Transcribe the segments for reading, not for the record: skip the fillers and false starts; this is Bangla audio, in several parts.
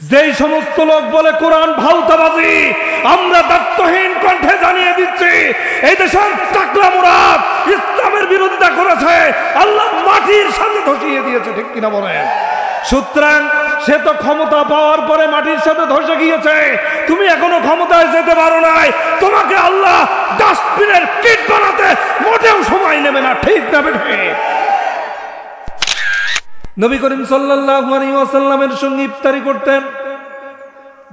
যেই সমস্ত লোক বলে কোরআন ভাউতাবাজি, আমরা দায়িত্বহীন কণ্ঠে জানিয়ে দিচ্ছি এই দেশের টাকলা মুরাদ ইসলামের বিরোধিতা করেছে, আল্লাহ মাটির সাথে ধসিয়ে দিয়েছে, ঠিক কিনা বলেন? সুতরাং সে তো ক্ষমতা পাওয়ার পরে মাটির সাথে ধসে গিয়েছে, তুমি এখনো ক্ষমতায় যেতে পারো নাই, তোমাকে আল্লাহ ডাস্টবিনের কিট বানাতে মোটেও সময় নেবে না, ঠিক না বেঠে? নবী করিম সাল্লাল্লাহু আলাইহি ওয়াসাল্লামের সঙ্গে ইফতারি করতেন,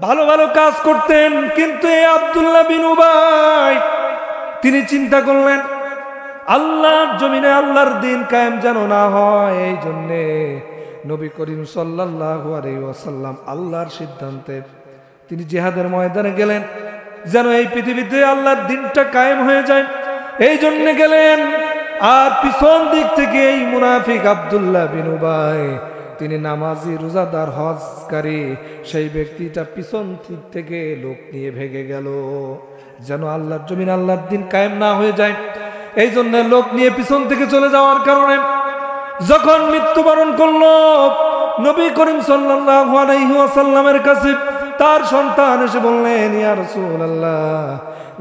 ভালো ভালো কাজ করতেন, কিন্তু এই আব্দুল্লাহ বিন উবাই তিনি চিন্তা করলেন আল্লাহর জমিনে আল্লাহর দিন কায়েম যেন না হয়, এই জন্যে নবী করিম সাল্লাল্লাহু আলাইহি ওয়াসাল্লাম আল্লাহর সিদ্ধান্তে তিনি জিহাদের ময়দানে গেলেন, যেন এই পৃথিবীতে আল্লাহর দিনটা কায়েম হয়ে যায়, এই জন্য গেলেন। আর পিছন দিক থেকে এই মুনাফিক আব্দুল্লাহ বিন উবাই তিনি নামাজি, রোজাদার, হজকারী, সেই ব্যক্তিটা পিছন দিক থেকে লোক নিয়ে ভেগে গেল, যেন আল্লাহর জমিন আল্লাহর দিন কায়েম না হয়ে যায়। এই জন্য লোক নিয়ে পিছন থেকে চলে যাওয়ার কারণে যখন মৃত্যুবরণ করলো, নবী করিম সাল্লাল্লাহু আলাইহি ওয়াসাল্লামের কাছে তার সন্তান এসে বললেন, ইয়া রাসূলুল্লাহ,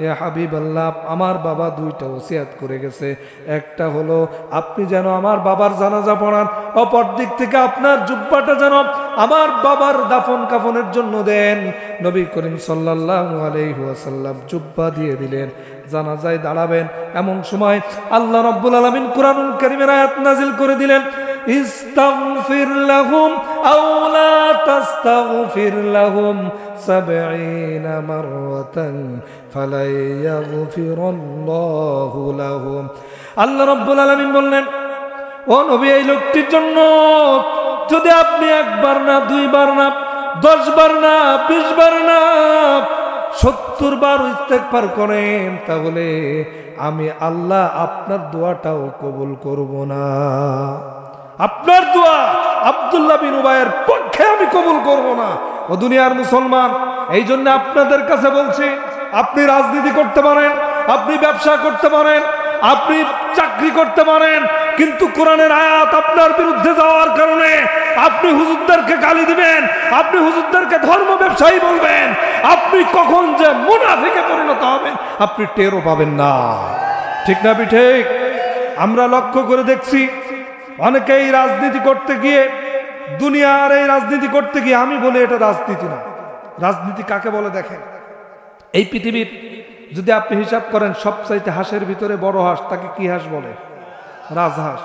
ইয়া হাবিবাল্লাহ, আমার বাবা দুইটা ওসিয়াত করে গেছে, একটা হলো আপনি যেন আমার বাবার জানাজা পড়ান, অপর দিক থেকে আপনার জুব্বাটা যেন আমার বাবার দাফন কাফনের জন্য দেন। নবী করিম সাল্লাল্লাহু আলাইহি ওয়াসাল্লাম জুব্বা দিয়ে দিলেন, জানাজায় দাঁড়াবেন। এমন সময় আল্লাহ রাব্বুল আলামিন কুরআনুল কারীমের আয়াত নাযিল করে দিলেন, ইস্তাগফির লাহুম আও লা তাস্তাগফির লাহুম 70 মাররাতান ফালা ইয়াগফিরুল্লাহু লাহুম। আল্লাহ রাব্বুল আলামিন বললেন, ও নবী, এই লোকটির জন্য যদি আপনি একবার না, দুইবার না, 10 বার না, 20 বার না, 70 বার ইস্তেগফার করেন, তাহলে আমি আল্লাহ আপনার দোয়াটাও কবুল করব না। আপনার দোয়া আব্দুল্লাহ বিন উবাইয়ের পক্ষে আমি কবুল করব না। ও দুনিয়ার মুসলমান, এই জন্য আপনাদের কাছে বলছি, আপনি রাজনীতি করতে পারেন, আপনি ব্যবসা করতে পারেন, আপনি চাকরি করতে পারেন, কিন্তু কোরআনের আয়াত আপনার বিরুদ্ধে যাওয়ার কারণে আপনি হুজুরদেরকে গালি দিবেন, আপনি হুজুরদেরকে ধর্ম ব্যবসায়ী বলবেন, আপনি কখন যে মুনাফিকে পরিণত হবেন আপনি টেরও পাবেন না, ঠিক না? ঠিক। আমরা লক্ষ্য করে দেখছি অনেকেই রাজনীতি করতে গিয়ে, দুনিয়ার এই রাজনীতি করতে গিয়ে, আমি বলি এটা রাজনীতি না। রাজনীতি কাকে বলে দেখেন, এই পৃথিবীর যদি আপনি হিসাব করেন সবচাইতে হাঁসের ভিতরে বড় হাঁস, তাকে কি হাঁস বলে? রাজহাঁস।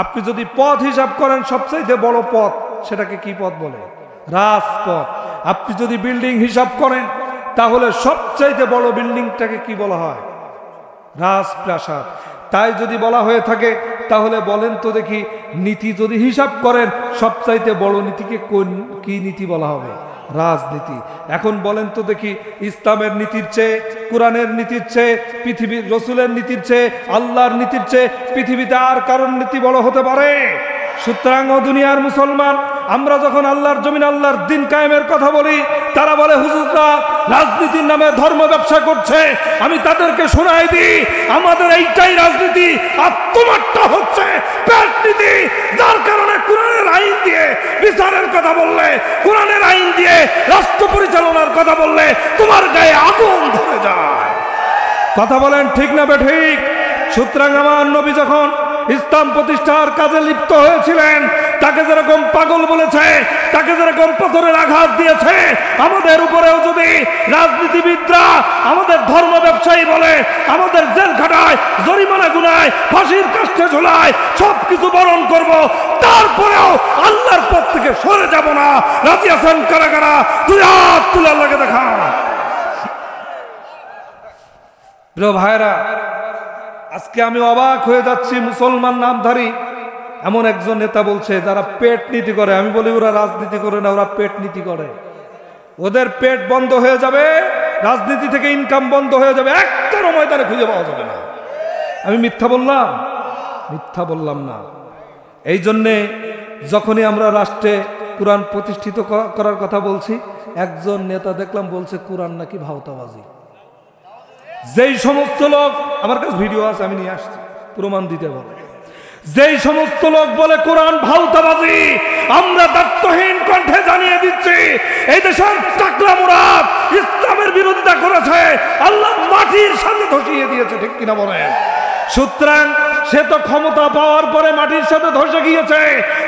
আপনি যদি পথ হিসাব করেন সবচাইতে বড় পথ, সেটাকে কি পথ বলে? রাজপথ। আপনি যদি বিল্ডিং হিসাব করেন তাহলে সবচাইতে বড় বিল্ডিংটাকে কি বলা হয়? রাজপ্রাসাদ। তাই যদি বলা হয়ে থাকে তাহলে বলেন তো দেখি, নীতি যদি হিসাব করেন সবচাইতে বড় নীতিকে কি নীতি বলা হবে? রাজনীতি। এখন বলেন তো দেখি, ইসলামের নীতির চেয়ে, কোরআনের নীতির চেয়ে, পৃথিবীর রসুলের নীতির চেয়ে, আল্লাহর নীতির চেয়ে পৃথিবীতে আর কারণ নীতি বড় হতে পারে? সুতরাং ও দুনিয়ার মুসলমান, আমরা যখন আল্লাহর জমিন আল্লাহর দিন কায়েমের কথা বলি, তারা বলে হুজুররা রাজনীতির নামে ধর্ম ব্যবসা করছে। আমি তাদেরকে শোনাই দিই, আমাদের এইটাই রাজনীতি, আর তোমারটা হচ্ছে পেট নীতি। যার কারণে কোরআনের আইন দিয়ে বিচারের কথা বললে, কোরআনের আইন দিয়ে রাষ্ট্র পরিচালনার কথা বললে তোমার গায়ে আগুন ধরে যায়। কথা বলেন ঠিক না বেঠিক? সুতরাং আমার নবী যখন ইসলাম প্রতিষ্ঠার কাজে লিপ্ত হয়েছিলেন, তাকে যেরকম পাগল বলেছে, তাকে যেরকম পাথরের আঘাত দিয়েছে, আমাদের উপরেও যদি রাজনীতিবিদরা আমাদের ধর্ম ব্যবসায়ী বলে, আমাদের জেল খাটায়, জরিমানা গুনায়, ফাঁসির কাষ্ঠে ঝোলায়, সবকিছু বরণ করব, তারপরেও আল্লাহর পথ থেকে সরে যাব না। রাজি আছেন কারা কারা? দুই হাত তুলে আল্লাহকে দেখা। প্রিয় ভাইরা, আজকে আমি অবাক হয়ে যাচ্ছি, মুসলমান নামধারী এমন একজন নেতা বলছে যারা পেট নীতি করে। আমি বলি ওরা রাজনীতি করে না, ওরা পেট নীতি করে। ওদের পেট বন্ধ হয়ে যাবে, রাজনীতি থেকে ইনকাম বন্ধ হয়ে যাবে, একটারও ময়দানে খুঁজে পাওয়া যাবে না। আমি মিথ্যা বললাম? মিথ্যা বললাম না। এই জন্যে যখনই আমরা রাষ্ট্রে কোরআন প্রতিষ্ঠিত করার কথা বলছি, একজন নেতা দেখলাম বলছে কোরআন নাকি ভাওতাবাজি। যেই সমস্ত লোক, আমার কাছে ভিডিও আছে, আমি নিয়ে আসছি, প্রমাণ দিতে পারবো। যেই সমস্ত লোক বলে কোরআন ভাওতাবাজি, আমরা দায়িত্বহীন কণ্ঠে জানিয়ে দিচ্ছি এই দেশের টাকলা মুরাদ ইসলামের বিরোধিতা করেছে, আল্লাহ মাটির সাথে ধসিয়ে দিয়েছে, ঠিক কিনা বলেন? সুতরাং সে তো ক্ষমতা পাওয়ার পরে মাটির সাথে ধসে গিয়েছে,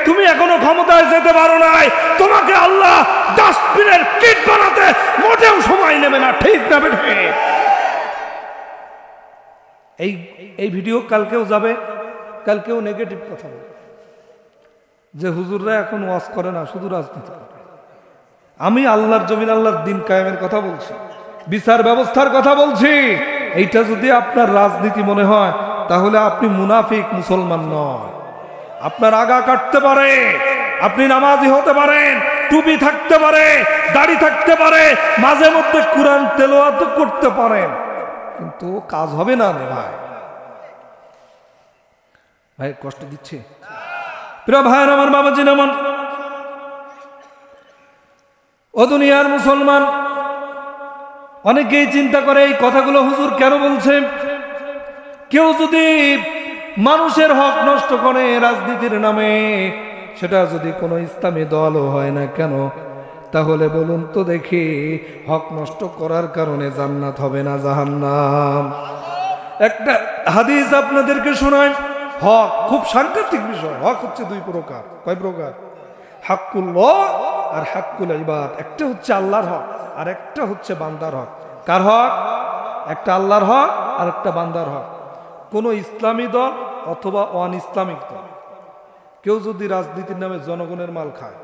তুমি এখনো ক্ষমতায় যেতে পারো নাই, তোমাকে আল্লাহ ডাস্টবিনের কিট বানাতে মোটেও সময় নেবে না, ঠিক না বেঠে? এই ভিডিও কালকেও যাবে, কালকেও নেগেটিভ কথা বলবে যে হুজুররা এখন ওয়াজ করে না, শুধু রাজনীতি করে। আমি আল্লাহর জমিন, আল্লাহর দিন কায়েমের কথা বলছি, বিচার ব্যবস্থার কথা বলছি। এইটা যদি আপনার রাজনীতি মনে হয় তাহলে আপনি মুনাফিক, মুসলমান নয়। আপনার আগা কাটতে পারে, আপনি নামাজি হতে পারেন, টুপি থাকতে পারে, দাড়ি থাকতে পারে, মাঝে মধ্যে কোরআন তেলাওয়াত করতে পারেন, কিন্তু কাজ হবে না রে ভাই। ভাই কষ্ট দিচ্ছে প্রিয় ভাই আমার, বাবাজি নামান, ও দুনিয়ার মুসলমান, অনেকেই চিন্তা করে এই কথাগুলো হুজুর কেন বলছে। কেউ যদি মানুষের হক নষ্ট করে রাজনীতির নামে, সেটা যদি কোনো ইসলামী দলও হয় না কেন, তাহলে বলুন তো দেখি, হক নষ্ট করার কারণে জান্নাত হবে না জাহান্নাম? একটা হাদিস আপনাদেরকে শোনায়। হক খুব সাংঘাতিক বিষয়। হক হচ্ছে দুই প্রকার। কয় প্রকার? হাক্কুল্লাহ আর হাক্কুল ইবাদ। একটা হচ্ছে আল্লাহর হক আর একটা হচ্ছে বান্দার হক। কার হক? একটা আল্লাহর হক আর একটা বান্দার হক। কোন ইসলামী দল অথবা অন ইসলামিক দল কেউ যদি রাজনীতির নামে জনগণের মাল খায়,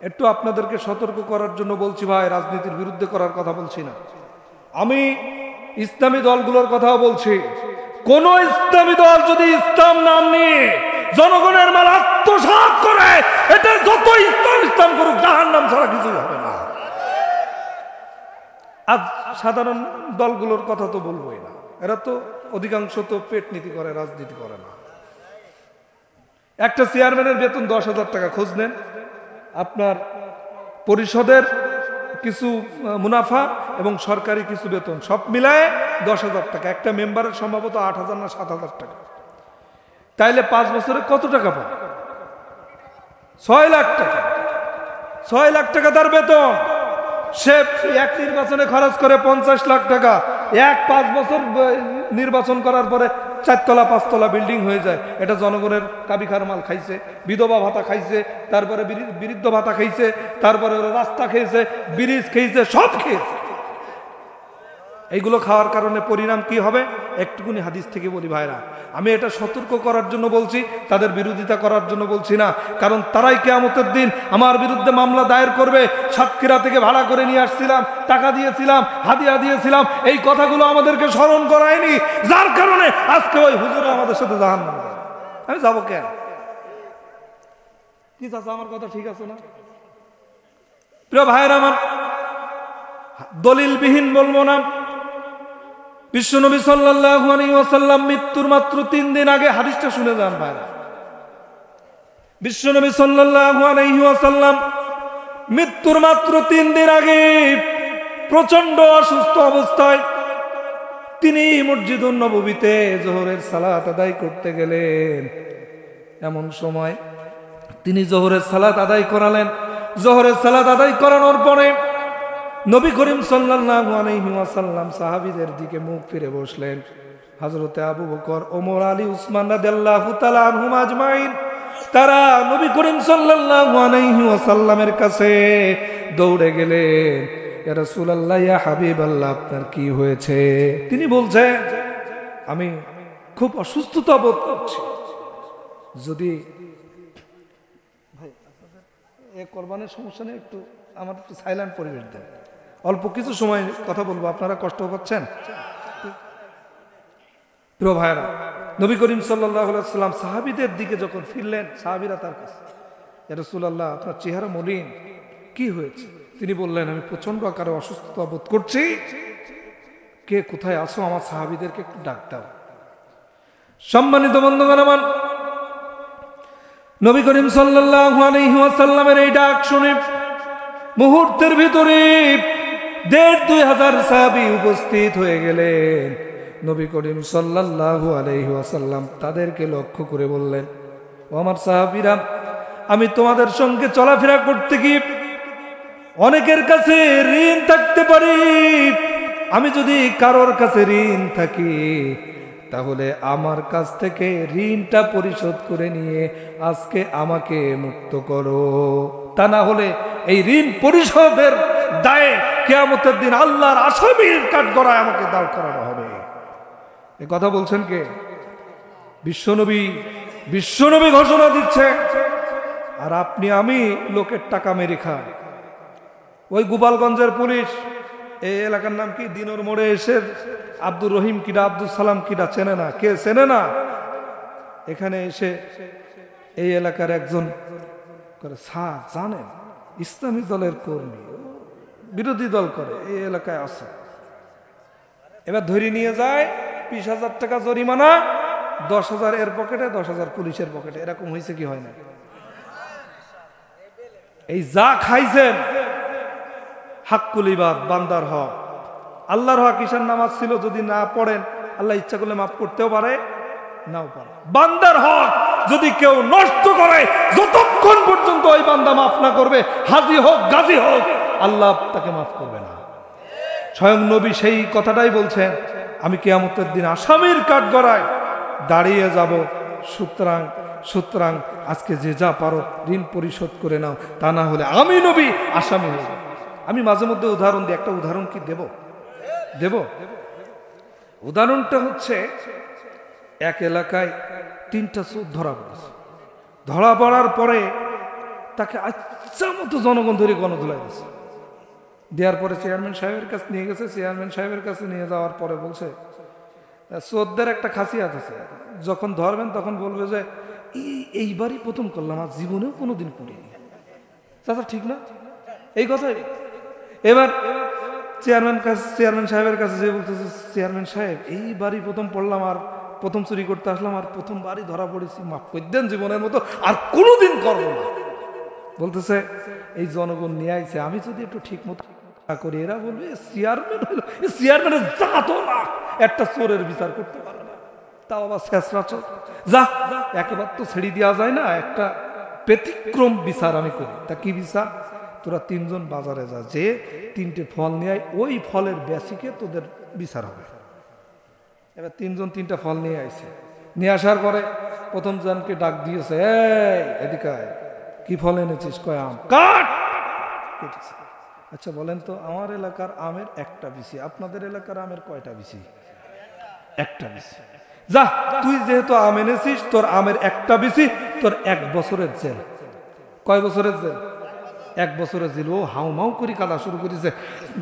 একটু আপনাদেরকে সতর্ক করার জন্য বলছি ভাই, রাজনীতির বিরুদ্ধে করার কথা বলছি না, আমি ইসলামী দলগুলোর কথাও বলছি। কোন ইসলামী দল যদি ইসলাম নাম নিয়ে জনগণের মাল আত্মসাৎ করে, এটা যত ইসলাম করুক, জাহান্নাম ছাড়া কিছুই হবে না। আজ সাধারণ দলগুলোর কথা তো বলবোই না, এরা তো অধিকাংশ তো পেট নীতি করে, রাজনীতি করে না। একটা চেয়ারম্যানের বেতন 10,000 টাকা। খোঁজ নেন, আপনার পরিষদের কিছু মুনাফা এবং সরকারি কিছু বেতন সব মিলায় 10,000 টাকা। একটা মেম্বারের সম্ভবত 8,000 না 7,000 টাকা। তাইলে 5 বছরে কত টাকা পাবে? 6 লাখ টাকা। 6 লাখ টাকা তার বেতন। সে এক নির্বাচনে খরচ করে 50 লাখ টাকা। 5 বছর নির্বাচন করার পরে 4 তলা 5 তলা বিল্ডিং হয়ে যায়। এটা জনগণের কাবিখার মাল খাইছে, বিধবা ভাতা খাইছে, তারপরে বৃদ্ধ ভাতা খাইছে, তারপরে রাস্তা খেয়েছে, ব্রিজ খেয়েছে, সব খেয়েছে। এইগুলো খাওয়ার কারণে পরিণাম কি হবে? একটুকুনি হাদিস থেকে বলি ভাইরা, আমি এটা সতর্ক করার জন্য বলছি, তাদের বিরোধিতা করার জন্য বলছি না। কারণ তারাই কিয়ামতের দিন আমার বিরুদ্ধে মামলা দায়ের করবে। সাতক্ষীরা থেকে ভাড়া করে নিয়ে আসছিলাম, টাকা দিয়েছিলাম, হাদিয়া দিয়েছিলাম, এই কথাগুলো আমাদেরকে স্মরণ করায়নি, যার কারণে আজকে ওই হুজুর আমাদের সাথে জাহান্নামে যাবে। আমি যাবো কেন? কি চাচা, আমার কথা ঠিক আছে না? প্রিয় ভাইয়ের আমার, দলিলবিহীন বলবো না। বিশ্বনবী সাল্লাল্লাহু আলাইহি ওয়াসাল্লাম মৃত্যুর মাত্র 3 দিন আগে, হাদিসটা শুনে যান ভাইরা, বিশ্বনবী সাল্লাল্লাহু আলাইহি ওয়াসাল্লাম মৃত্যুর মাত্র 3 দিন আগে প্রচন্ড অসুস্থ অবস্থায় তিনি মসজিদুন নববীতে যোহরের সালাত আদায় করতে গেলেন। এমন সময় তিনি যোহরের সালাত আদায় করালেন। যোহরের সালাত আদায় করানোর পরে নবী করিম সাল্লাল্লাহু আলাইহি ওয়াসাল্লাম সাহাবীদের দিকে মুখ ফিরে বসলেন। হযরতে আবু বকর, ওমর, আলী, উসমান রাদিয়াল্লাহু তাআলা আনহুম আজমাইন, তারা নবী করিম সাল্লাল্লাহু আলাইহি ওয়াসাল্লামের কাছে দৌড়ে গেলেন। ইয়া রাসূলুল্লাহ, ইয়া হাবিবাল্লাহ, আপনার কি হয়েছে? তিনি বলছেন, আমি খুব অসুস্থতা বোধ করছি। যদি ভাই আপনাদের কোরবানির সমস্যা নেই, একটু আমার একটু সাইলেন্ট পরিবেশ দেন, অল্প কিছু সময় কথা বলবো, আপনারা কষ্ট পাচ্ছেন। প্রিয় ভাইরা, নবী করিম সাল্লাল্লাহু আলাইহি ওয়াসাল্লাম সাহাবীদের দিকে যখন ফিরলেন, সাহাবীরা তার কাছে, ইয়া রাসূলুল্লাহ, আপনার চেহারা মলিন, কি হয়েছে? তিনি বললেন, আমি প্রচন্ড আকারে অসুস্থতা বোধ করছি, কে কোথায় আছো, আমার সাহাবীদেরকে একটু ডাক দাও। সম্মানিত বন্ধুগণ আমার, নবী করিম সাল্লাল্লাহু আলাইহি ওয়াসাল্লামের এই ডাক শুনে মুহূর্তের ভিতরে 1,500 সাহাবী উপস্থিত হয়ে গেলেন। নবী করিম সাল্লাল্লাহু আলাইহি ওয়াসাল্লাম তাদেরকে লক্ষ্য করে বললেন, ও আমার সাহাবীরা, আমি তোমাদের সঙ্গে চলাফেরা করতে গিয়ে অনেকের কাছে ঋণ থাকতে পারি। আমি যদি কারোর কাছে ঋণ থাকি, তাহলে আমার কাছ থেকে ঋণটা পরিশোধ করে নিয়ে আজকে আমাকে মুক্ত করো। তা না হলে এই ঋণ পরিশোধের দায়ে কিয়ামতের দিন আল্লাহর আসামির কাঠগড়ায় আমাকে দাঁড় করানো হবে। এ কথা বলছেন কে? বিশ্বনবী ঘোষণা দিচ্ছে। আর আপনি আমি লোকের টাকা মেরে খাই। ওই গোপালগঞ্জের পুলিশ, এই এলাকার নাম কি, দিনর মোড়ে এসে আব্দুর রহিম কিডা, আব্দুল সালাম কিডা চেনে না? কে চেনে না? এখানে এসে এই এলাকার একজন করে, স্যার জানেন ইসলামী দলের কর্মী, বিরোধী দল করে, এই এলাকায় আছে। এবার ধরে নিয়ে যায়, 20,000 টাকা জরিমানা, 10,000 এর পকেটে, 10,000 পুলিশের পকেটে। এরকম হয়েছে কি হয় না? এই যা খাইছেন হাক্কুল ইবাদ, বান্দার হক, আল্লাহর হক। ঈশান নামাজ ছিল, যদি না পড়েন আল্লাহ ইচ্ছা করলে মাফ করতেও পারে, নাও পারে। বান্দার হক যদি কেউ নষ্ট করে, যতক্ষণ পর্যন্ত ওই বান্দা মাফ না করবে, হাজি হোক গাজী হোক, আল্লাহ তাকে মাফ করবে না। স্বয়ং নবী সেই কথাটাই বলছেন, আমি কিয়ামতের দিন আসামির কাঠগড়ায় দাঁড়িয়ে যাব। সুতরাং আজকে যে যা পারো ঋণ পরিশোধ করে নাও, তা না হলে আমি নবী আসামি হয়ে যাব। আমি মাঝে মধ্যে উদাহরণ দিই, একটা উদাহরণ কি দেব? উদাহরণটা হচ্ছে, এক এলাকায় 3টা চোর ধরা পড়েছে। ধরা পড়ার পরে তাকে আচ্ছা মতো জনগণ ধরে গণধোলাই দিয়েছে। দেওয়ার পরে চেয়ারম্যান সাহেবের কাছে নিয়ে গেছে। চেয়ারম্যান সাহেবের কাছে নিয়ে যাওয়ার পরে বলছে, চোরদের একটা খাসিয়াত আছে, যখন ধরবেন তখন বলবে যে এইবারই প্রথম করলাম, আর জীবনেও কোনোদিন করিনি। চাচা ঠিক না? এই কথাই। এবার চেয়ারম্যান সাহেবের কাছে যে বলতেছে, চেয়ারম্যান সাহেব এইবারই প্রথম পড়লাম, আর প্রথম চুরি করতে আসলাম, আর প্রথমবারই ধরা পড়েছি, মাফ করে দেন, জীবনের মতো আর কোনোদিন করবো না। বলতেছে, এই জনগণ নিয়ে আইছে, আমি যদি একটু ঠিক মতো করি, এরা বলবে চেয়ারম্যান হলো, চেয়ারম্যানের জাতো না, একটা চোরের বিচার করতে পারে না, তাও আবার শেষরা চোর। যা, একেবারে তো ছেড়ে দেওয়া যায় না, একটা ব্যতিক্রম বিচার আমি করি। তা কি বিচার? তোরা 3 জন বাজারে যা, যে 3টে ফল নিয়ে আয়, ওই ফলের বেশিকে তোদের বিচার হবে। এবার 3 জন 3টা ফল নিয়ে আইছে। নিয়ে আসার পরে প্রথম জনকে ডাক দিয়েছে, এই এদিকে আয়, কি ফল এনেছিস? কয় আম। কাট। কেটেছে। আচ্ছা বলেন তো, আমার এলাকার আমের একটা বিচি, আপনাদের এলাকার আমের কয়টা বিচি? একটা বিচি। যা, তুই যেহেতু আম এনেছিস, তোর আমের একটা বিচি, তোর 1 বছরের জেল। কয় বছরের জেল? 1 বছরের জেল। ও হাউমাউ করে কাঁদা শুরু করেছে,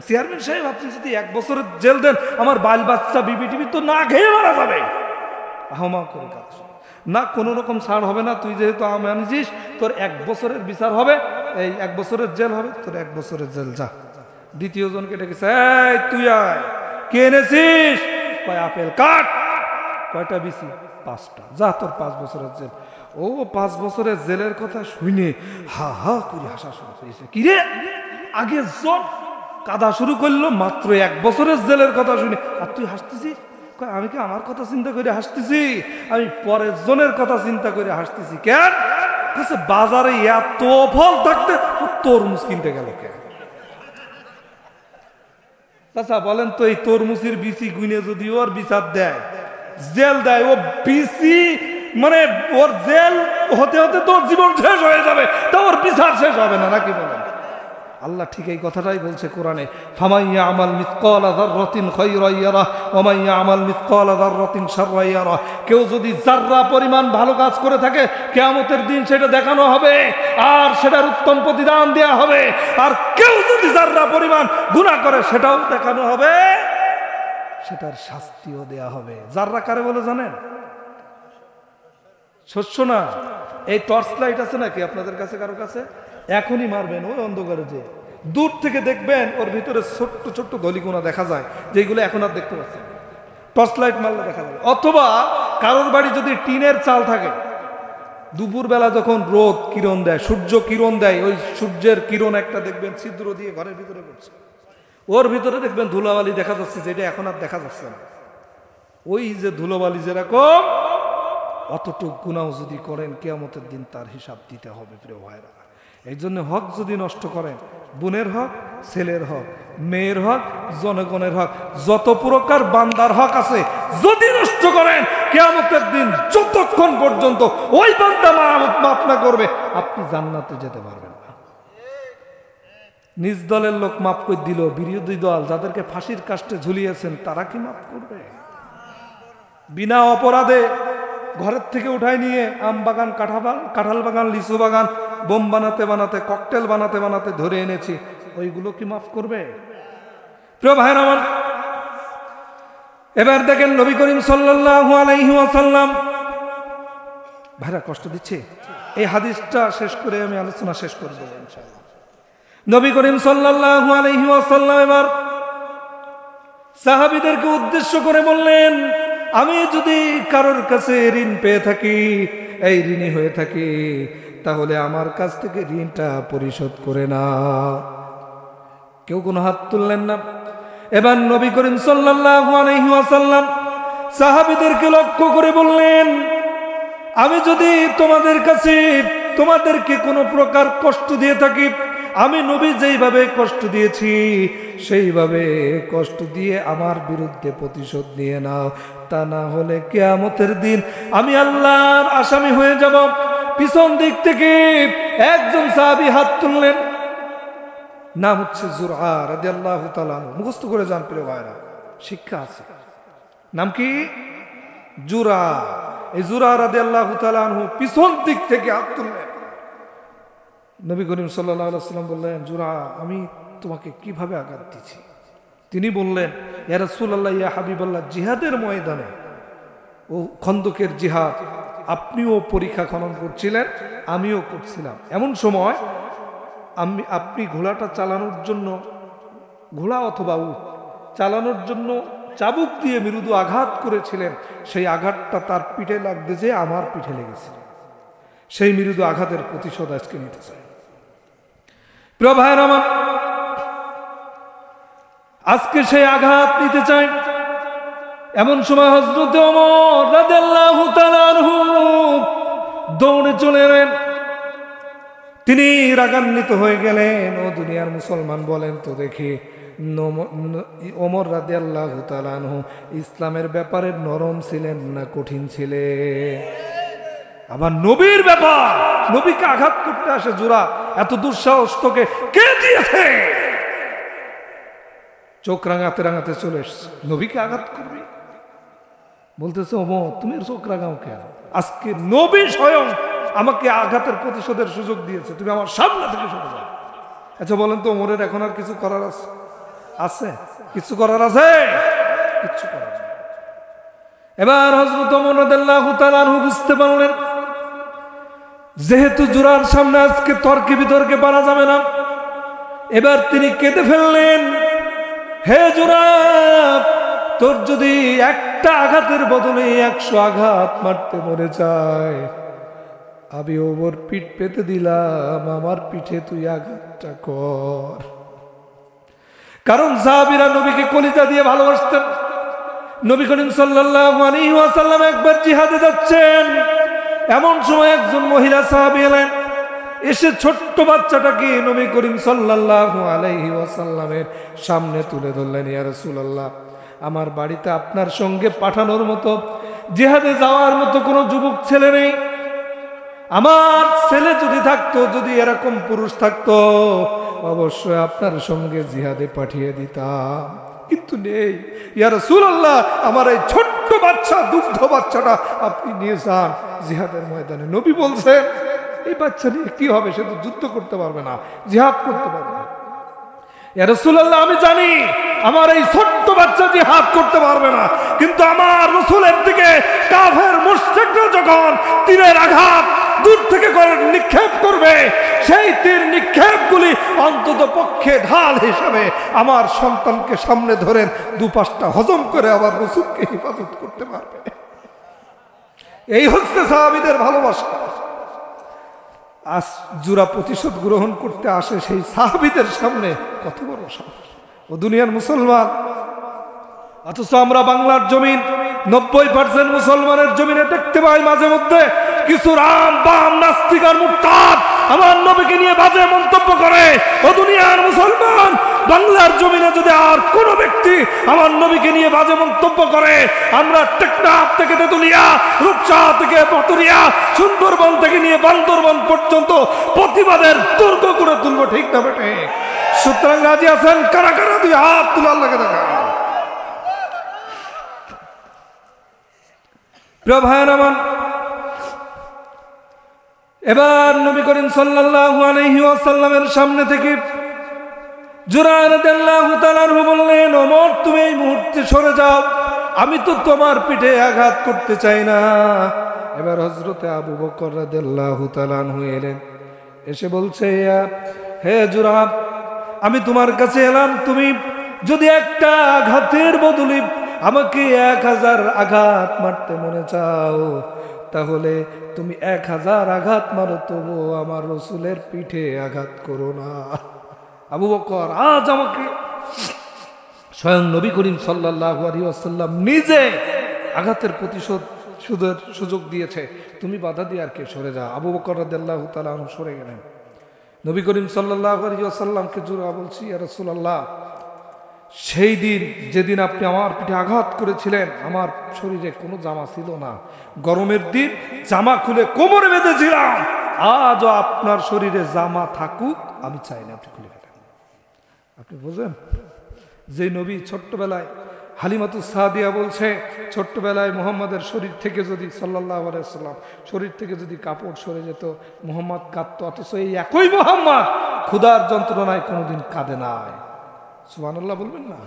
চেয়ারম্যান সাহেব আপনি যদি 1 বছরের জেল দেন, আমার বাল বাচ্চা বিবি টিবি তো না খেয়ে মারা যাবে। হাউমাউ করে কাঁদা শুরু। না, কোনো রকম ছাড় হবে না, তুই যেহেতু আম আনিছিস, তোর 1 বছরের বিচার হবে, এই 1 বছরের জেল হবে, তোর 1 বছরের জেল। যা। দ্বিতীয় জনকে ডেকেছে, এই তুই আয়, কে এনেছিস? কয় আপেল। কাট। কয়টা বিচি? 5টা। যা, তোর 5 বছরের জেল। ও 5 বছরের জেলের কথা শুনে হা হা করে হাসা শুরু করেছে। কিরে, আগে জন কাদা শুরু করলো, মাত্র 1 বছরের জেলের কথা শুনে, আর তুই হাসতেছিস? কয় আমি কি আমার কথা চিন্তা করে হাসতেছি? আমি পরের জনের কথা চিন্তা করে হাসতেছি। কেন? বাজারে এত ফল থাকতে তরমুজ কিনতে গেল কেন? আচ্ছা বলেন তো, এই তরমুজের বিচি গুনে যদি ওর বিচার দেয়, জেল দেয়, ও বিচি মানে ওর জেল হতে হতে তোর জীবন শেষ হয়ে যাবে, তা ওর বিচার শেষ হবে না, নাকি বলেন? আল্লাহ ঠিক এই কথাটাই বলছে কোরআনে, ফামাইয়া আমাল মিসকালা যাররাতিন খায়রান ইয়ারা ওয়া মাইয়া আমাল মিসকালা যাররাতিন শাররান ইয়ারা। কেউ যদি যাররা পরিমাণ ভালো কাজ করে থাকে, কিয়ামতের দিন সেটা দেখানো হবে, আর সেটার উত্তম প্রতিদান দেয়া হবে। আর কেউ যদি যাররা পরিমাণ গুনাহ করে, সেটাও দেখানো হবে, সেটার শাস্তিও দেয়া হবে। যাররা কারে বলে জানেন? শস্য না। এই টর্চ লাইট আছে নাকি আপনাদের কাছে, কারো কাছে? এখনই মারবেন ওই অন্ধকারে, যে দূর থেকে দেখবেন ওর ভিতরে ছোট্ট ছোট্ট গলিগুনা দেখা যায়, যেগুলো এখন আর দেখতে পাচ্ছেন। টর্চ লাইট মারলে দেখা যাবে। অথবা কারোর বাড়ি যদি টিনের চাল থাকে, দুপুরবেলা যখন রোদ কিরণ দেয়, সূর্য কিরণ দেয়, ওই সূর্যের কিরণ একটা দেখবেন ছিদ্র দিয়ে ঘরের ভিতরে পড়ছে, ওর ভিতরে দেখবেন ধুলাবালি দেখা যাচ্ছে, যেটা এখন আর দেখা যাচ্ছে না। ওই যে ধুলোবালি যেরকম, অতটুক গুনাহ যদি করেন, কিয়ামতের দিন তার হিসাব দিতে হবে প্রিয় ভাইরা। এই জন্য হক যদি নষ্ট করেন, বোনের হক, ছেলের হক, মেয়ের হক, জনগণের হক, যত প্রকার বান্দার হক আছে যদি নষ্ট করেন, কিয়ামতের দিন যতক্ষণ পর্যন্ত ওই বান্দা মাফ না করবে আপনি জান্নাতে যেতে পারবেন না। নিজ দলের লোক মাফ করে দিল, বিরোধী দল যাদেরকে ফাঁসির কাস্টে ঝুলিয়েছেন তারা কি মাফ করবে? বিনা অপরাধে ঘরের থেকে উঠায় নিয়ে আম বাগান, কাঁঠাল বাগান, লিচু বাগান বোম বানাতে বানাতে, ককটেল বানাতে বানাতে ধরে এনেছি, ওইগুলো কি মাফ করবে? প্রিয় ভাইরা আমার, এবার দেখেন নবী করিম সাল্লাল্লাহু আলাইহি ওয়াসাল্লাম, ভাইরা কষ্ট দিচ্ছে, এই হাদিসটা শেষ করে আমি আলোচনা শেষ করে দেব ইনশাআল্লাহ। নবী করিম সাল্লাল্লাহু আলাইহি ওয়াসাল্লাম এবার সাহাবীদেরকে উদ্দেশ্য করে বললেন, আমি যদি কারোর কাছে ঋণ পেয়ে থাকি, এই ঋণী হয়ে থাকি, তাহলে আমার কাছ থেকে ঋণটা পরিশোধ করে না। কেউ কোনো হাত তুললেন না। এবার নবী করিম সাল্লাল্লাহু আলাইহি ওয়াসাল্লাম সাহাবীদেরকে লক্ষ্য করে বললেন, আমি যদি তোমাদেরকে কোনো প্রকার কষ্ট দিয়ে থাকি, আমি নবী যেইভাবে কষ্ট দিয়েছি সেইভাবে কষ্ট দিয়ে আমার বিরুদ্ধে প্রতিশোধ নিয়ে নাও, তা না হলে কিয়ামতের দিন আমি আল্লাহর আসামি হয়ে যাব। পিছন দিক থেকে একজন সাহাবী হাত তুললেন, নাম হচ্ছে জুরআ রাদিয়াল্লাহু তাআলা, মুখস্থ করে যান প্রিয় ভাইরা, শিক্ষা আছে। নাম কি? জুরআ। এই জুরআ রাদিয়াল্লাহু তাআলা পিছন দিক থেকে হাত তুললেন। নবী করিম সাল্লাল্লাহু আলাইহি ওয়াসাল্লাম বললেন, জুরআ, আমি তোমাকে কিভাবে আঘাত দিয়েছি? তিনি বললেন, ইয়া রাসূলুল্লাহ, ইয়া হাবিবাল্লাহ, জিহাদের ময়দানে, ও খন্দকের জিহাদ, আপনিও পরীক্ষা খনন করছিলেন, আমিও করছিলাম। এমন সময় আপনি ঘোড়াটা চালানোর জন্য, ঘোড়া অথবা উট চালানোর জন্য চাবুক দিয়ে মৃদু আঘাত করেছিলেন, সেই আঘাতটা তার পিঠে লাগতে যে আমার পিঠে লেগেছিল। সেই মৃদু আঘাতের প্রতিশোধ আজকে নিতে চাই। প্রিয় ভাইয়ের আমার, আজকে সেই আঘাত নিতে চাই। এমন সময় হযরত ওমর রাদিয়াল্লাহু তাআলা আনহু দৌড়ে চলে এলেন। তিনি রাগান্বিত হয়ে গেলেন, ও দুনিয়ার মুসলমান, বলেন তো দেখি, ওমর রাদিয়াল্লাহু তাআলা আনহু ইসলামের ব্যাপারে নরম ছিলেন না কঠিন ছিলেন? আবার নবীর ব্যাপার, নবীকে আঘাত করতে আসে জোড়া, এত দুঃসাহস তোকে কে দিয়েছে? চোখ রাঙাতে রাঙাতে চলে এসছে, নবীকে আঘাত করবি? বলতেছে, ওমর তুমি চোখ রাঙাও কেন? আজকে নবী স্বয়ং আমাকে আঘাতের প্রতিশোধের সুযোগ দিয়েছে, তুমি আমার সামনে থেকে সরে যাও। আচ্ছা বলেন তো, ওমরের এখন আর কিছু করার আছে? কিছু করার আছে? কিচ্ছু করার নেই। এবার হযরত ওমর রাদিয়াল্লাহু তাআলা আনহু বুঝতে পারলেন, যেহেতু জুরার সামনে আজকে তর্কে বিতর্কে পারা যাবে না, এবার তিনি কেঁদে ফেললেন, হে জুরা, তোর যদি একটা আঘাতের বদলে 100 আঘাত মারতে মনে চায়, আমি ওমর পিঠ পেতে দিলাম, আমার পিঠে তুই আঘাতটা কর। কারণ সাহাবীরা নবীকে কলিজা দিয়ে ভালোবাসতেন। নবী করিম সাল্লাল্লাহু আলাইহি ওয়াসাল্লাম একবার জিহাদে যাচ্ছেন, এমন সময় একজন মহিলা সাহাবী এলেন, এসে ছোট্ট বাচ্চাটাকে নবী করিম সাল্লাল্লাহু আলাইহি ওয়াসাল্লামের সামনে তুলে ধরলেন, ইয়া রাসূলুল্লাহ, আমার বাড়িতে আপনার সঙ্গে পাঠানোর মতো, জিহাদে যাওয়ার মতো কোনো যুবক ছেলে নেই। আমার ছেলে যদি থাকতো, যদি এরকম পুরুষ থাকতো, অবশ্যই আপনার সঙ্গে জিহাদে পাঠিয়ে দিতাম, কিন্তু নেই। ইয়া রাসূলুল্লাহ, আমার এই ছোট্ট বাচ্চা, দুগ্ধ বাচ্চাটা আপনি নিয়ে যান জিহাদের ময়দানে। নবী বলছেন, এই বাচ্চা নিয়ে কি হবে? সে তো যুদ্ধ করতে পারবে না, জিহাদ করতে পারবে না। ইয়া রাসূলুল্লাহ, আমি জানি আমার এই ছোট্ট বাচ্চা জিহাদ করতে পারবে না, কিন্তু আমার রাসূলের দিকে কাফের মুশরিকরা যখন তীরের আঘাত দূর থেকে নিক্ষেপ করবে, সেই তীর নিক্ষেপগুলি অন্তত পক্ষে ঢাল হিসাবে আমার সন্তানকে সামনে ধরেন দুপাশটা হজম করে আবার রাসূলকে হেফাজত করতে পারবে। এই হচ্ছে সাহাবীদের ভালোবাসা। আজ জুরা প্রতিশোধ গ্রহণ করতে আসে সেই সাহাবীদের সামনে, কত বড় সাহস! ও দুনিয়ার মুসলমান, অথচ আমরা বাংলার জমিন 90% মুসলমানের জমিনে দেখতে পাই মাঝে মধ্যে কিছু রাম বাম নাস্তিক আর মুরতাদ আমার নবীকে নিয়ে বাজে মন্তব্য করে, ও দুনিয়ার মুসলমান, বাংলার জমিনে যদি আর কোনো ব্যক্তি আমার নবীকে নিয়ে বাজে মন্তব্য করে, আমরা টেকনাফ থেকে তেতুলিয়া, রূপসা থেকে পাতুরিয়া, সুন্দরবন থেকে নিয়ে বান্দরবন পর্যন্ত প্রতিবাদের দুর্গ করে তুলবো, ঠিক না বেটে? সুতরাং রাজি আছেন? কারা কারা দুই হাত তুলে আল্লাহকে দেখা। প্রিয় ভাইয়ের আমার, এবার নবী করিম সাল্লাল্লাহু আলাইহি ওয়াসাল্লামের সামনে থেকে জুরায়র রাদিয়াল্লাহু তাআলা আনহু বললেন, ওমর তুমি এই মুহূর্তে সরে যাও, আমি তো তোমার পিঠে আঘাত করতে চাই না। এবার হযরতে আবু বকর রাদিয়াল্লাহু তাআলা আনহু এলেন, এসে বলছে, হে জুরা, আমি তোমার কাছে এলাম, তুমি যদি একটা আঘাতের বদলে আমাকে 1000 আঘাত মারতে মনে চাও, তাহলে তুমি 1000 আঘাত মারো, তবু আমার রাসূলের পিঠে আঘাত করো না। আবু বকর আজ আমাকে স্বয়ং নবী করিম সাল্লাল্লাহু আলাইহি ওয়াসাল্লাম নিজে আঘাতের প্রতিশোধ সুযোগ দিয়েছে, তুমি বাধা দিয়ে আর কে? সরে যা। আবু বকর রাদিয়াল্লাহু তাআলা আনহু সরে গেলেন। নবী করিম সাল্লাল্লাহু আলাইহি ওয়াসাল্লামকে জোরা বলছি, ইয়া রাসূলুল্লাহ, সেই দিন যেদিন আপনি আমার পিঠে আঘাত করেছিলেন, আমার শরীরে কোনো জামা ছিল না, গরমের দিন জামা খুলে কোমরে বেঁধেছিলাম, আজও আপনার শরীরে জামা থাকুক আমি চাই না আপনি খুলে ফেলেন। আপনি বুঝলেন? যে নবী ছোট্টবেলায়, হালিমাতুস সাদিয়া বলছে, ছোট্টবেলায় মুহাম্মাদের শরীর থেকে যদি সাল্লাল্লাহু আলাইহি ওয়াসাল্লাম শরীর থেকে যদি কাপড় সরে যেত, মুহাম্মদ কাঁদতো, অথচ এই একই মুহাম্মদ ক্ষুধার যন্ত্রণায় কোনোদিন কাঁদে নাই। সুবহানাল্লাহ বলবেন না?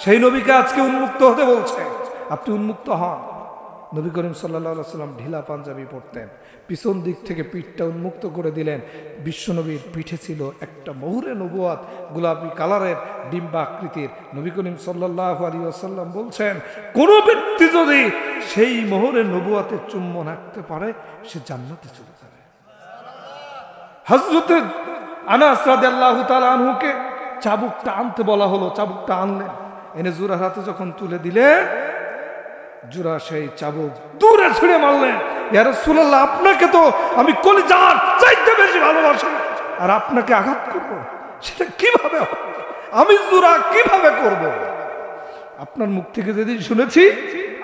সেই নবীকে আজকে উন্মুক্ত হতে বলছে, আপনি উন্মুক্ত হন। নবী করিম সাল্লাল্লাহু আলাইহি ওয়াসাল্লাম ঢিলা পাঞ্জাবি পরতেন, পিছন দিক থেকে পিঠটা উন্মুক্ত করে দিলেন। বিশ্বনবীর পিঠে ছিল একটা মোহরে নবুয়াত, গোলাপি কালারের ডিম্বা আকৃতির। নবী করিম সাল্লাল্লাহু আলাইহি ওয়াসাল্লাম বলছেন, কোন ব্যক্তি যদি সেই মোহরে নবুয়াতে চুম্বন আঁকতে পারে, সে জান্নাতে চলে যাবে। হযরত আনাস রাদিয়াল্লাহু তাআলা আনহুকে চাবুকটা আনতে বলা হলো, চাবুকটা আনলেন, এনে জুরার হাতে যখন তুলে দিলেন, জুরা সেই চাবুক দূরে ছুঁড়ে মারলেন। ইয়া রাসূলুল্লাহ, আপনাকে তো আমি কলিজার চাইতে বেশি ভালোবাসি, আর আপনাকে আঘাত করব, সেটা কিভাবে হবে? আমি জুরা কিভাবে করব? আপনার মুখ থেকে যেদিন শুনেছি,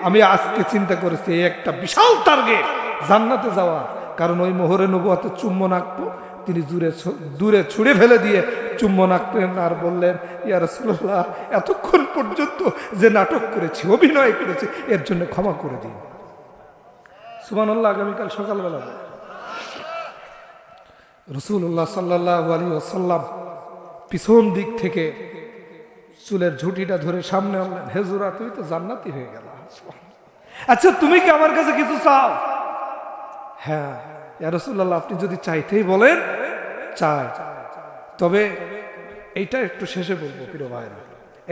আমি আজকে চিন্তা করেছি এই একটা বিশাল টার্গেট, জান্নাতে যাওয়া। কারণ ওই মোহরে নবুয়াতে চুম্বন আঁকবো, তিনি দূরে ছুঁড়ে ফেলে দিয়ে চুম্বন আঁকলেন আর বললেন, ইয়া রাসূলুল্লাহ, এতক্ষণ পর্যন্ত যে নাটক করেছি, অভিনয় করেছি, এর জন্য ক্ষমা করে দিন। সুবহানাল্লাহ। আগামীকাল সকালবেলা রাসূলুল্লাহ সাল্লাল্লাহু আলাইহি ওয়াসাল্লাম পিছন দিক থেকে চুলের ঝুঁটিটা ধরে সামনে আনলেন, হে জুরা, তুই তো জান্নাতি হয়ে গেল। আচ্ছা, তুমি কি আমার কাছে কিছু চাও? হ্যাঁ ইয়া রাসূলুল্লাহ, আপনি যদি চাইতেই বলেন চাই, তবে এইটা একটু শেষে বলবো প্রিয় ভাইরা,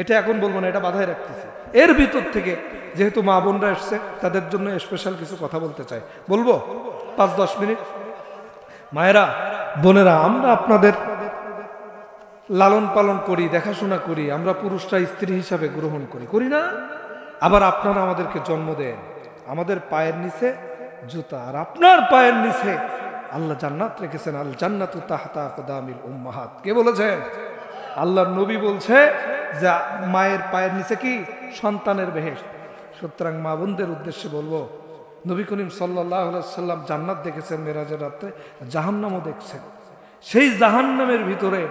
এটা এখন বলবো না, এটা বাধাই রাখতেছি। এর ভিতর থেকে যেহেতু মা বোনরা এসছে, তাদের জন্য স্পেশাল কিছু কথা বলতে চাই, বলবো 5-10 মিনিট। মায়েরা, বোনেরা, আমরা আপনাদের লালন পালন করি, দেখাশোনা করি, আমরা পুরুষরা স্ত্রী হিসাবে গ্রহণ করি না? আবার আপনারা আমাদেরকে জন্ম দেন, আমাদের পায়ের নিচে জুতা, আর আপনার পায়ের নিচে আল্লাহ জান্নাত রেখেছেন। আল জান্নাতু তাহতা আকদামিল উম্মাহাত। কে বলেছেন? আল্লাহর নবী বলছে যে মায়ের পায়ের নিচে কি? সন্তানের বেহেশত। সুতরাং মা বোনদের উদ্দেশ্যে বলবো, নবী করিম সাল্লাল্লাহু আলাইহি ওয়াসাল্লাম জান্নাত দেখেছেন, মেরাজের রাতে জাহান্নামও দেখছেন। সেই জাহান্নামের ভিতরে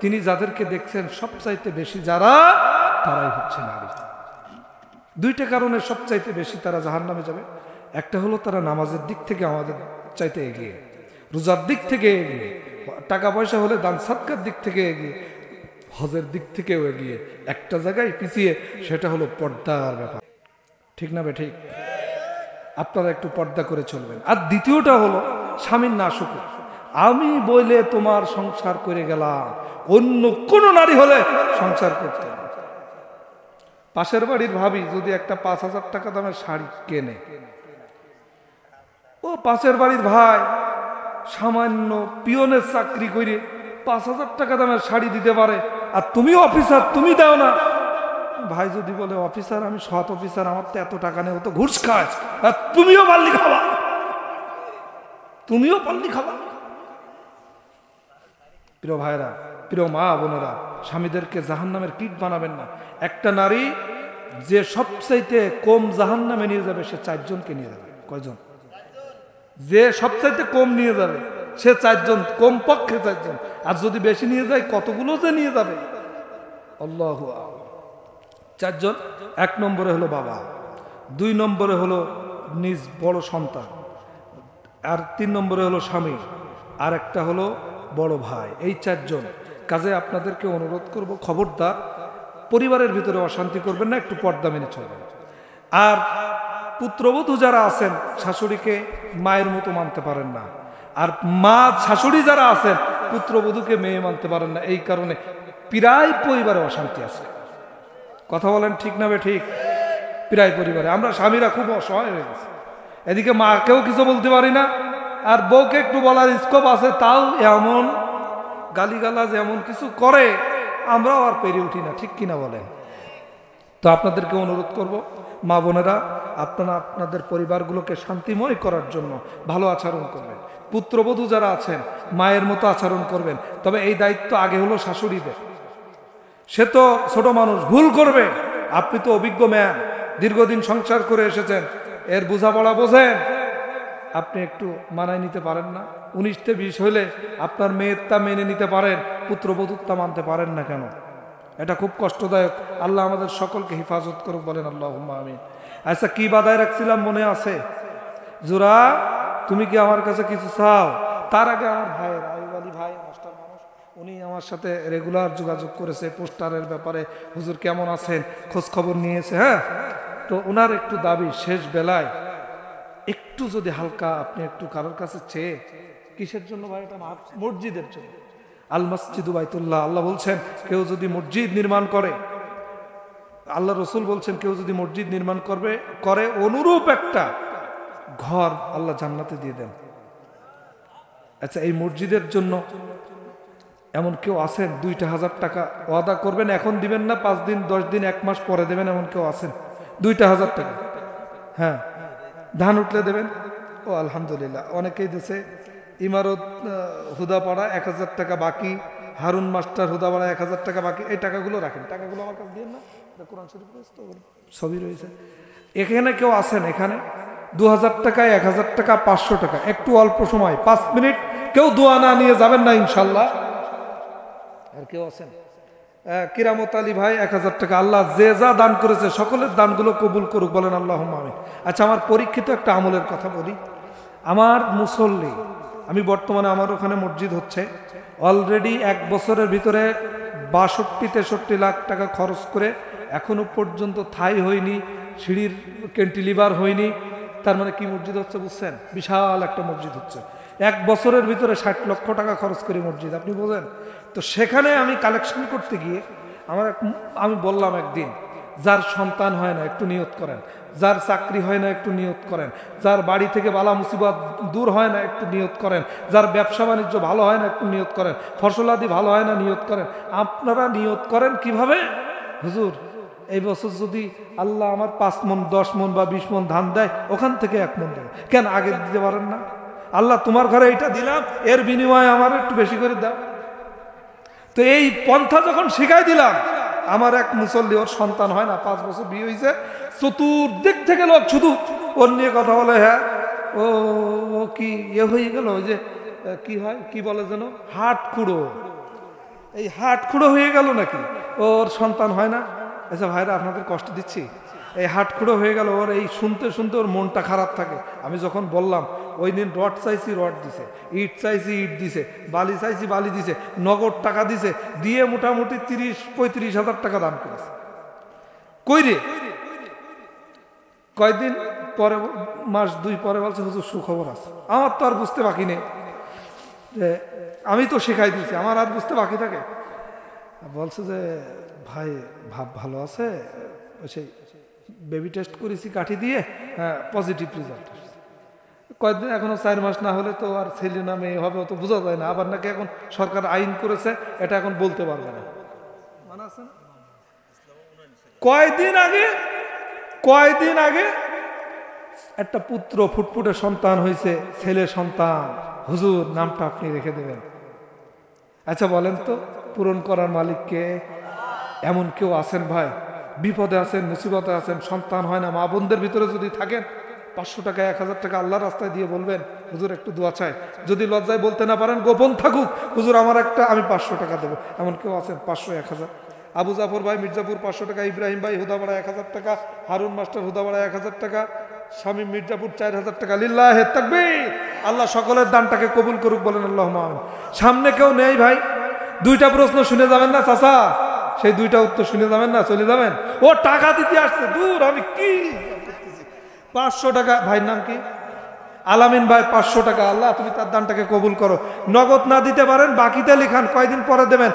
তিনি যাদেরকে দেখছেন সবচাইতে বেশি যারা, তারাই হচ্ছে নারী। দুইটা কারণে সবচাইতে বেশি তারা জাহান্নামে যাবে। একটা হলো তারা নামাজের দিক থেকে আমাদের চাইতে এগিয়ে, রোজার দিক থেকে এগিয়ে, টাকা পয়সা হলে দান সাদকার দিক থেকে এগিয়ে, হজের দিক থেকেও এগিয়ে। একটা জায়গায় পিছিয়ে, সেটা হলো পর্দার ব্যাপার। ঠিক না ঠিক? আপনারা একটু পর্দা করে চলবেন। আর দ্বিতীয়টা হলো স্বামীর নাশুকুর। আমি বলে তোমার সংসার করে গেলাম, অন্য কোন নারী হলে সংসার করতে। পাশের বাড়ির ভাবি যদি একটা 5,000 টাকা দামের শাড়ি কেনে, ও পাশের বাড়ির ভাই সামান্য পিয়নের চাকরি করে 5,000 টাকা দামের শাড়ি দিতে পারে, আর তুমি অফিসার, তুমি দাও না। ভাই যদি বলে, অফিসার আমি সৎ অফিসার, আমার তো এত টাকা নেই, ও তো ঘুষ খায়, আর তুমিও পারলি খাবা, তুমিও পারলি খাবা। প্রিয় ভাইরা, প্রিয় মা বোনেরা, স্বামীদেরকে জাহান্নামের কীট বানাবেন না। একটা নারী যে সবচাইতে কম জাহান্নামে নিয়ে যাবে সে 4 জনকে নিয়ে যাবে। কয়জন? যে সবচাইতে কম নিয়ে যাবে সে 4 জন, কম পক্ষে 4 জন। আর যদি বেশি নিয়ে যায় কতগুলো যে নিয়ে যাবে, আল্লাহু আকবার। 4 জন। 1 নম্বরে হলো বাবা, 2 নম্বরে হলো নিজ বড় সন্তান, আর 3 নম্বরে হলো স্বামী, আর একটা হলো বড় ভাই। এই 4 জন। কাজে আপনাদেরকে অনুরোধ করব, খবরদার পরিবারের ভিতরে অশান্তি করবেন না, একটু পর্দা মেনে চলবেন। আর পুত্রবধূ যারা আছেন শাশুড়িকে মায়ের মতো মানতে পারেন না, আর মা শাশুড়ি যারা আছেন পুত্রবধূকে মেয়ে মানতে পারেন না। এই কারণে প্রায় পরিবারে অশান্তি আছে। কথা বলেন ঠিক না বে ঠিক? প্রায় পরিবারে আমরা স্বামীরা খুব অসহায় হয়ে গেছে। এদিকে মাকেও কিছু বলতে পারি না, আর বউকে একটু বলার স্কোপ আছে, তাও এমন গালিগালাজ এমন কিছু করে আমরাও আর পেরে উঠি না। ঠিক কিনা বলেন? তো আপনাদেরকে অনুরোধ করব, মা বোনেরা, আপনারা আপনাদের পরিবারগুলোকে শান্তিময় করার জন্য ভালো আচরণ করবেন। পুত্রবধূ যারা আছেন মায়ের মতো আচরণ করবেন। তবে এই দায়িত্ব আগে হলো শাশুড়িদের। সে তো ছোট মানুষ, ভুল করবে। আপনি তো অভিজ্ঞ ম্যান, দীর্ঘদিন সংসার করে এসেছেন, এর বোঝাপড়া বোঝেন। আপনি একটু মানায় নিতে পারেন না? 19-20 হইলে আপনার মেয়েরটা মেনে নিতে পারেন, পুত্রবধূরটা মানতে পারেন না কেন? এটা খুব কষ্টদায়ক। আল্লাহ আমাদের সকলকে হেফাজত করুক, বলেন আল্লাহুম্মা আমিন। আচ্ছা, কি বাধায় রাখছিলাম মনে আছে? জোরা, তুমি কি আমার কাছে কিছু চাও? তার আগে আমার ভাইয়ের আইয়ুব আলী ভাই মাস্টার মানুষ, উনি আমার সাথে রেগুলার যোগাযোগ করেছে পোস্টারের ব্যাপারে। হুজুর কেমন আছেন খোঁজ খবর নিয়েছে। হ্যাঁ, তো ওনার একটু দাবি, শেষ বেলায় একটু যদি হালকা আপনি একটু কারোর কাছে চেয়ে। কিসের জন্য ভাই? এটা মসজিদের জন্য। আল মসজিদু বাইতুল্লাহ। আল্লাহ বলছেন কেউ যদি মসজিদ নির্মাণ করে, আল্লাহ রসুল বলছেন কেউ যদি মসজিদ নির্মাণ করে অনুরূপ একটা ঘর আল্লাহ জান্নাতে দিয়ে দেন। আচ্ছা, এই মসজিদের জন্য এমন কেউ আছেন 2,000 টাকা ওয়াদা করবেন, এখন দিবেন না, 5 দিন 10 দিন 1 মাস পরে দেবেন, এমন কেউ আছেন? 2,000 টাকা, হ্যাঁ, ধান উঠলে দেবেন। ও আলহামদুলিল্লাহ, অনেকেই দিছে। ইমারত হুদাপাড়া 1,000 টাকা বাকি, হারুন মাস্টার হুদাপাড়া 1,000 টাকা বাকি। এই টাকাগুলো রাখেন, টাকাগুলো আমার কাছে দিন না, কোরআন শরীফ ছবি রয়েছে। এখানে কেউ আছেন, এখানে 2,000 টাকায় 1,000 টাকা 500 টাকা, একটু অল্প সময় 5 মিনিট কেউ দোয়া না নিয়ে যাবেন না ইনশাল্লাহ। আর কেউ আছেন? কিরামত আলী ভাই 1,000 টাকা। আল্লাহ যে যা দান করেছে সকলের দানগুলো কবুল করুক, বলেন আল্লাহুম্মা আমিন। আচ্ছা, আমার পরীক্ষিত একটা আমলের কথা বলি। আমার মুসল্লি, আমি বর্তমানে আমার ওখানে মসজিদ হচ্ছে, অলরেডি 1 বছরের ভিতরে 62-63 লাখ টাকা খরচ করে এখনো পর্যন্ত থাই হয়নি, সিঁড়ির ক্যান্টিলিভার হয়নি। তার মানে কি মসজিদ হচ্ছে বুঝছেন? বিশাল একটা মসজিদ হচ্ছে। 1 বছরের ভিতরে 60 লক্ষ টাকা খরচ করে মসজিদ, আপনি বোঝেন? তো সেখানে আমি কালেকশন করতে গিয়ে আমি বললাম একদিন, যার সন্তান হয় না একটু নিয়ত করেন, যার চাকরি হয় না একটু নিয়ত করেন, যার বাড়ি থেকে বালা মুসিবত দূর হয় না একটু নিয়ত করেন, যার ব্যবসা বাণিজ্য ভালো হয় না একটু নিয়ত করেন, ফসলাদি ভালো হয় না নিয়ত করেন। আপনারা নিয়ত করেন কিভাবে? হুজুর, এই বছর যদি আল্লাহ আমার 5 মণ 10 মণ বা 20 মণ ধান দেয়, ওখান থেকে 1 মণ দেয়। কেন আগে দিতে পারেন না? আল্লাহ তোমার ঘরে এইটা দিলাম, এর বিনিময়ে আমার একটু বেশি করে দাও। তো এই পন্থা যখন শিখাই দিলাম, আমার এক মুসল্লি, ওর সন্তান হয় না, 5 বছর বিয়ে হয়েছে, চতুর্দিক থেকে লোক শুধু ওর নিয়ে কথা বলে। হ্যাঁ, ও কি হয়ে গেল, ওই যে কি হয়, কি বলে যেন, হাট খুঁড়ো। এই হাট খুঁড়ো হয়ে গেল নাকি? ওর সন্তান হয় না। আচ্ছা ভাইরা, আপনাদের কষ্ট দিচ্ছি। এই হাট খুঁড়ো হয়ে গেল। ওর এই শুনতে শুনতে ওর মনটা খারাপ থাকে। আমি যখন বললাম, ওই দিন রড চাইছি রড দিছে, ইট চাইছি ইট দিছে, বালি চাইছি বালি দিছে, নগদ টাকা দিছে, দিয়ে মোটামুটি 30-35 হাজার টাকা দান করেছে। কই রে? কয়েকদিন পরে, মাস 2 পরে বলছে, হুজুর সুখবর আছে। আমার তো আর বুঝতে বাকি নেই, আমি তো শেখাই দিয়েছি, আমার আর বুঝতে বাকি থাকে। বলছে যে ভাই ভাব ভালো আছে, সেই বেবি টেস্ট করেছি কাঠি দিয়ে, হ্যাঁ পজিটিভ রেজাল্ট। কয়েকদিন, এখনো 4 মাস না হলে তো আর ছেলে না মেয়ে হবে তো বোঝা যায় না। আবার নাকি এখন সরকার আইন করেছে, এটা এখন বলতে পারবে না। কয়দিন আগে একটা পুত্র ফুটফুটে সন্তান হয়েছে, ছেলে সন্তান। হুজুর, নামটা আপনি রেখে দেবেন। আচ্ছা বলেন তো, পূরণ করার মালিককে? এমন কেউ আছেন ভাই, বিপদে আছেন, মুসিবতে আছেন, সন্তান হয় না, মা বোনদের ভিতরে যদি থাকেন, 500 টাকা 1000 টাকা আল্লাহর রাস্তায় দিয়ে বলবেন, হুজুর একটু দোয়া চাই। যদি লজ্জায় বলতে না পারেন, গোপন থাকুক, হুজুর আমার আমি 500 টাকা দেবো। এমন কেউ আছেন? 500 1000। আবু জাফর ভাই মির্জাপুর 500 টাকা, ইব্রাহিম ভাই হুদাবাড়া 1000 টাকা, হারুন মাস্টার হুদাবাড়া 1000 টাকা, শামীম মির্জাপুর 4000 টাকা। লিল্লাহে তাকবীর। আল্লাহ সকলের দানটাকে কবুল করুক, বলেন আল্লাহুম্মা আমিন। সামনে কেউ নেই ভাই, 2টা প্রশ্ন শুনে যাবেন না চাচা? সেই 2টা উত্তর শুনে যাবেন না, চলে যাবেন? ও টাকা দিতে আসছে, দূর, আমি কি 500 টাকা। ভাইয়ের নাম কি? আলামিন ভাই 500 টাকা। আল্লাহ তুমি তার দানটাকে কবুল করো। নগদ না দিতে পারেন, বাকিতে লিখান, কয়দিন পরে দেবেন।